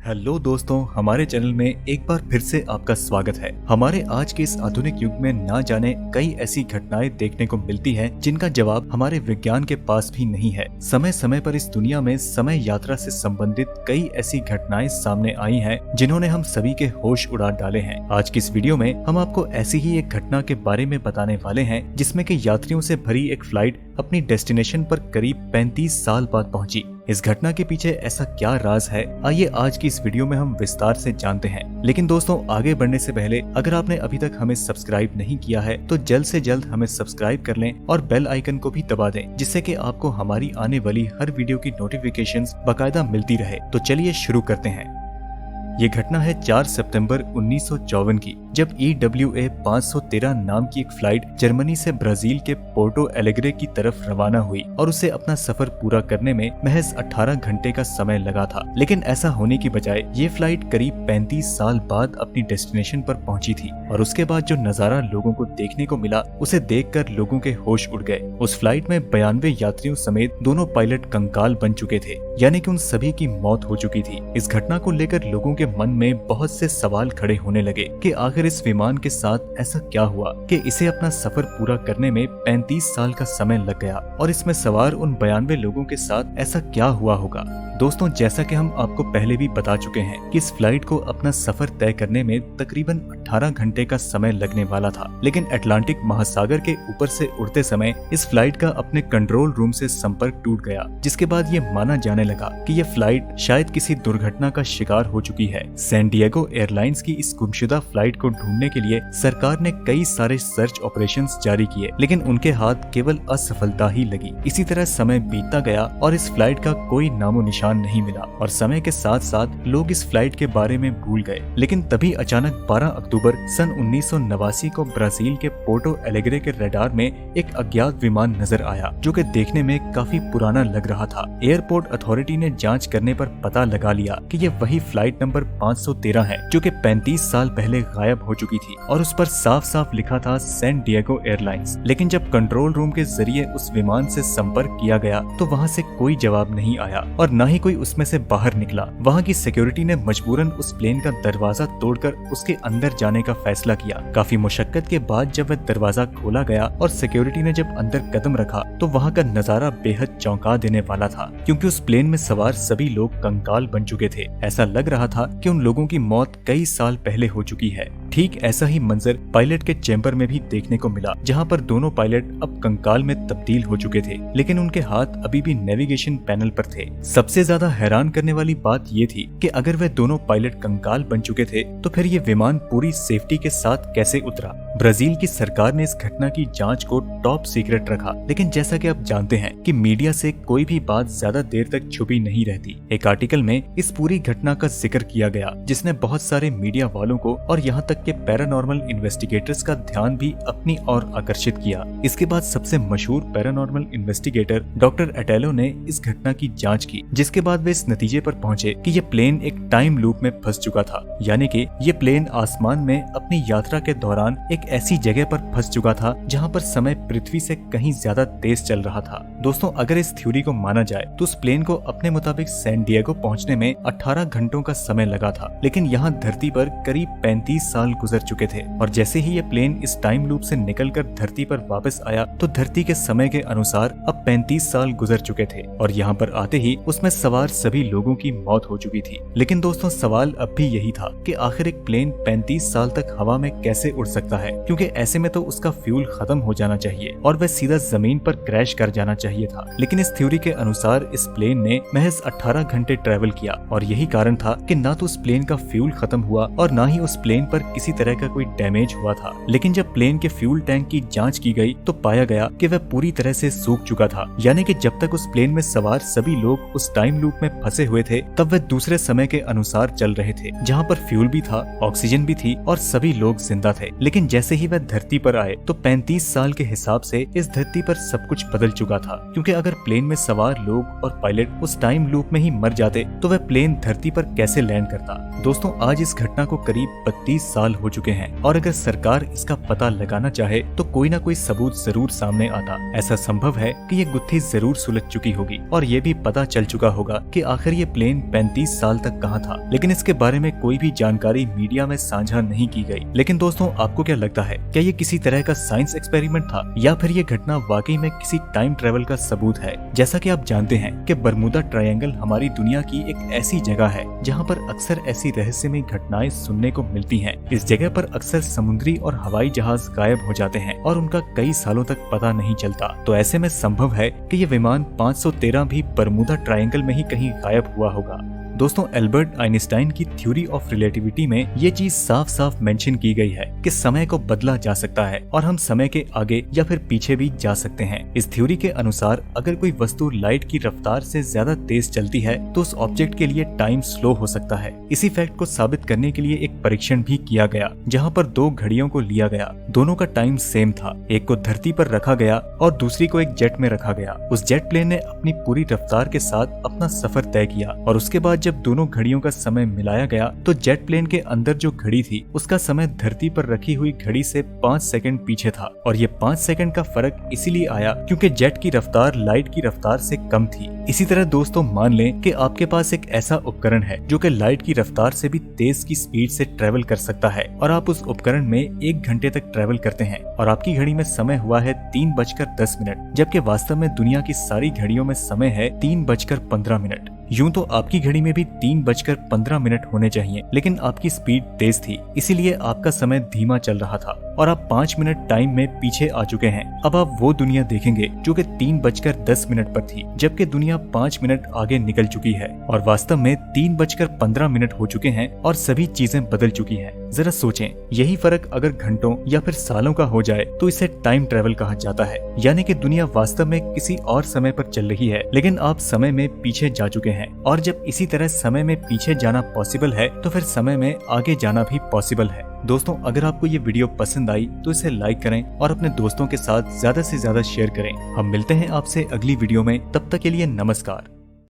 Hello दोस्तों, हमारे channel में एक बार फिर से आपका स्वागत है। हमारे आज के इस आधुनिक युग में ना जाने कई ऐसी घटनाएं देखने को मिलती हैं जिनका जवाब हमारे विज्ञान के पास भी नहीं है। समय समय पर इस दुनिया में समय यात्रा से संबंधित कई ऐसी घटनाएं सामने आई हैं जिन्होंने हम सभी के होश उड़ा डाले हैं। आज की इस वीडियो में हम आपको ऐसी ही एक घटना के बारे में बताने वाले हैं जिसमें कि यात्रियों से भरी एक फ्लाइट अपनी डेस्टिनेशन पर करीब 35 साल बाद पहुंची। इस घटना के पीछे ऐसा क्या राज है, आइए आज की इस वीडियो में हम विस्तार से जानते हैं। लेकिन दोस्तों, आगे बढ़ने से पहले अगर आपने अभी तक हमें सब्सक्राइब नहीं किया है तो जल्द से जल्द हमें सब्सक्राइब कर लें और बेल आइकन को भी दबा दें, जिससे कि आपको हमारी आने वाली हर वीडियो की नोटिफिकेशंस बाकायदा मिलती रहे। तो चलिए शुरू करते हैं। ये घटना है 4 सितंबर 1954 की, जब EWA 513 नाम की एक फ्लाइट जर्मनी से ब्राजील के पोर्टो एलेग्रे की तरफ रवाना हुई और उसे अपना सफर पूरा करने में महज 18 घंटे का समय लगा था। लेकिन ऐसा होने की बजाय ये फ्लाइट करीब 35 साल बाद अपनी डेस्टिनेशन पर पहुंची थी और उसके बाद जो नजारा लोगों को देखने को मिला उसे देखकर लोगों के होश उड़ गए। उस फ्लाइट में 92 यात्रियों समेत दोनों पायलट कंकाल बन चुके थे, यानी कि उन सभी की मौत हो चुकी थी। इस घटना को लेकर लोगों के मन में बहुत से सवाल खड़े होने लगे कि आखिर इस विमान के साथ ऐसा क्या हुआ कि इसे अपना सफर पूरा करने में 35 साल का समय लग गया और इसमें सवार उन 92 लोगों के साथ ऐसा क्या हुआ होगा। दोस्तों, जैसा कि हम आपको पहले भी बता चुके हैं कि इस फ्लाइट को अपना सफर तय करने में तकरीबन 18 घंटे का समय लगने वाला था, लेकिन अटलांटिक महासागर के ऊपर से उड़ते समय इस फ्लाइट का अपने कंट्रोल रूम से संपर्क टूट गया, जिसके बाद ये माना जाने लगा कि ये फ्लाइट शायद किसी दुर्घटना का शिकार हो चुकी है। सैन डिएगो एयरलाइंस की इस गुमशुदा फ्लाइट को ढूंढने के लिए सरकार ने कई सारे सर्च ऑपरेशंस जारी किए, लेकिन उनके हाथ केवल असफलता ही लगी। इसी तरह समय बीतता गया और इस फ्लाइट का कोई नामो निशान नहीं मिला और समय के साथ साथ लोग इस फ्लाइट के बारे में भूल गए। लेकिन तभी अचानक 12 अक्टूबर सन 1989 को ब्राजील के पोर्टो एलेग्रे के रडार में एक अज्ञात विमान नजर आया, जो कि देखने में काफी पुराना लग रहा था। एयरपोर्ट अथॉरिटी ने जांच करने पर पता लगा लिया कि ये वही फ्लाइट नंबर 513 है जो कि 35 साल पहले गायब हो चुकी थी और उस पर साफ साफ लिखा था सैन डिएगो एयरलाइंस। लेकिन जब कंट्रोल रूम के जरिए उस विमान से संपर्क किया गया तो वहाँ से कोई जवाब नहीं आया और न ही कोई उसमें से बाहर निकला। वहाँ की सिक्योरिटी ने मजबूरन उस प्लेन का दरवाजा तोड़कर उसके अंदर जाने का फैसला किया। काफी मुशक्कत के बाद जब वह दरवाजा खोला गया और सिक्योरिटी ने जब अंदर कदम रखा तो वहाँ का नजारा बेहद चौंका देने वाला था, क्योंकि उस प्लेन में सवार सभी लोग कंकाल बन चुके थे। ऐसा लग रहा था कि उन लोगों की मौत कई साल पहले हो चुकी है। ठीक ऐसा ही मंजर पायलट के चैम्बर में भी देखने को मिला, जहाँ पर दोनों पायलट अब कंकाल में तब्दील हो चुके थे, लेकिन उनके हाथ अभी भी नेविगेशन पैनल पर थे। सबसे ज्यादा हैरान करने वाली बात ये थी कि अगर वे दोनों पायलट कंकाल बन चुके थे तो फिर ये विमान पूरी सेफ्टी के साथ कैसे उतरा। ब्राजील की सरकार ने इस घटना की जांच को टॉप सीक्रेट रखा, लेकिन जैसा कि आप जानते हैं कि मीडिया से कोई भी बात ज्यादा देर तक छुपी नहीं रहती। एक आर्टिकल में इस पूरी घटना का जिक्र किया गया, जिसने बहुत सारे मीडिया वालों को और यहाँ तक के पैरानॉर्मल इन्वेस्टिगेटर्स का ध्यान भी अपनी ओर आकर्षित किया। इसके बाद सबसे मशहूर पैरानॉर्मल इन्वेस्टिगेटर डॉक्टर अटेलो ने इस घटना की जांच की, जिसके बाद वे इस नतीजे पर पहुंचे कि ये प्लेन एक टाइम लूप में फंस चुका था, यानी कि ये प्लेन आसमान में अपनी यात्रा के दौरान एक ऐसी जगह पर फंस चुका था जहां पर समय पृथ्वी से कहीं ज्यादा तेज चल रहा था। दोस्तों, अगर इस थ्योरी को माना जाए तो उस प्लेन को अपने मुताबिक सैन डिएगो पहुंचने में 18 घंटों का समय लगा था, लेकिन यहाँ धरती पर करीब 35 साल गुजर चुके थे और जैसे ही ये प्लेन इस टाइम लूप से निकलकर धरती पर वापस आया तो धरती के समय के अनुसार अब 35 साल गुजर चुके थे और यहाँ पर आते ही उसमें सवार सभी लोगों की मौत हो चुकी थी। लेकिन दोस्तों, सवाल अब भी यही था कि आखिर एक प्लेन 35 साल तक हवा में कैसे उड़ सकता है, क्योंकि ऐसे में तो उसका फ्यूल खत्म हो जाना चाहिए और वह सीधा जमीन पर क्रैश कर जाना चाहिए था। लेकिन इस थ्योरी के अनुसार इस प्लेन ने महज 18 घंटे ट्रेवल किया और यही कारण था कि ना तो उस प्लेन का फ्यूल खत्म हुआ और ना ही उस प्लेन पर किसी तरह का कोई डैमेज हुआ था। लेकिन जब प्लेन के फ्यूल टैंक की जांच की गई तो पाया गया कि वह पूरी तरह से सूख चुका था, यानी कि जब तक उस प्लेन में सवार सभी लोग उस टाइम लूप में फंसे हुए थे तब वह दूसरे समय के अनुसार चल रहे थे, जहाँ पर फ्यूल भी था, ऑक्सीजन भी थी और सभी लोग जिंदा थे। लेकिन जैसे ही वह धरती पर आए तो 35 साल के हिसाब से इस धरती पर सब कुछ बदल चुका था, क्योंकि अगर प्लेन में सवार लोग और पायलट उस टाइम लूप में ही मर जाते तो वह प्लेन धरती पर कैसे लैंड करता। दोस्तों, आज इस घटना को करीब 32 साल साल हो चुके हैं और अगर सरकार इसका पता लगाना चाहे तो कोई ना कोई सबूत जरूर सामने आता। ऐसा संभव है कि ये गुत्थी जरूर सुलझ चुकी होगी और ये भी पता चल चुका होगा कि आखिर ये प्लेन 35 साल तक कहाँ था, लेकिन इसके बारे में कोई भी जानकारी मीडिया में साझा नहीं की गई। लेकिन दोस्तों, आपको क्या लगता है, क्या ये किसी तरह का साइंस एक्सपेरिमेंट था या फिर ये घटना वाकई में किसी टाइम ट्रेवल का सबूत है? जैसा कि आप जानते हैं कि बरमूडा ट्रायंगल हमारी दुनिया की एक ऐसी जगह है जहाँ पर अक्सर ऐसी रहस्यमय घटनाएं सुनने को मिलती हैं। इस जगह पर अक्सर समुद्री और हवाई जहाज गायब हो जाते हैं और उनका कई सालों तक पता नहीं चलता। तो ऐसे में संभव है कि ये विमान 513 भी बरमूडा ट्रायंगल में ही कहीं गायब हुआ होगा। दोस्तों, एल्बर्ट आइंस्टाइन की थ्योरी ऑफ रिलेटिविटी में ये चीज साफ साफ मेंशन की गई है कि समय को बदला जा सकता है और हम समय के आगे या फिर पीछे भी जा सकते हैं। इस थ्योरी के अनुसार अगर कोई वस्तु लाइट की रफ्तार से ज्यादा तेज चलती है तो उस ऑब्जेक्ट के लिए टाइम स्लो हो सकता है। इसी फैक्ट को साबित करने के लिए एक परीक्षण भी किया गया जहाँ पर 2 घड़ियों को लिया गया। दोनों का टाइम सेम था। एक को धरती पर रखा गया और दूसरी को एक जेट में रखा गया। उस जेट प्लेन ने अपनी पूरी रफ्तार के साथ अपना सफर तय किया और उसके बाद जब दोनों घड़ियों का समय मिलाया गया तो जेट प्लेन के अंदर जो घड़ी थी उसका समय धरती पर रखी हुई घड़ी से 5 सेकंड पीछे था। और ये 5 सेकंड का फर्क इसीलिए आया क्योंकि जेट की रफ्तार लाइट की रफ्तार से कम थी। इसी तरह दोस्तों, मान लें कि आपके पास एक ऐसा उपकरण है जो कि लाइट की रफ्तार से भी तेज की स्पीड से ट्रेवल कर सकता है और आप उस उपकरण में 1 घंटे तक ट्रेवल करते हैं और आपकी घड़ी में समय हुआ है 3:10, जबकि वास्तव में दुनिया की सारी घड़ियों में समय है 3:15। यूं तो आपकी घड़ी में भी 3:15 होने चाहिए, लेकिन आपकी स्पीड तेज थी इसीलिए आपका समय धीमा चल रहा था और आप 5 मिनट टाइम में पीछे आ चुके हैं। अब आप वो दुनिया देखेंगे जो कि 3:10 पर थी, जबकि दुनिया 5 मिनट आगे निकल चुकी है और वास्तव में 3:15 हो चुके हैं और सभी चीजें बदल चुकी हैं। जरा सोचें, यही फर्क अगर घंटों या फिर सालों का हो जाए तो इसे टाइम ट्रेवल कहा जाता है। यानी कि दुनिया वास्तव में किसी और समय पर चल रही है लेकिन आप समय में पीछे जा चुके हैं। और जब इसी तरह समय में पीछे जाना पॉसिबल है तो फिर समय में आगे जाना भी पॉसिबल है। दोस्तों, अगर आपको ये वीडियो पसंद आई तो इसे लाइक करें और अपने दोस्तों के साथ ज्यादा से ज्यादा शेयर करें। हम मिलते हैं आपसे अगली वीडियो में, तब तक के लिए नमस्कार।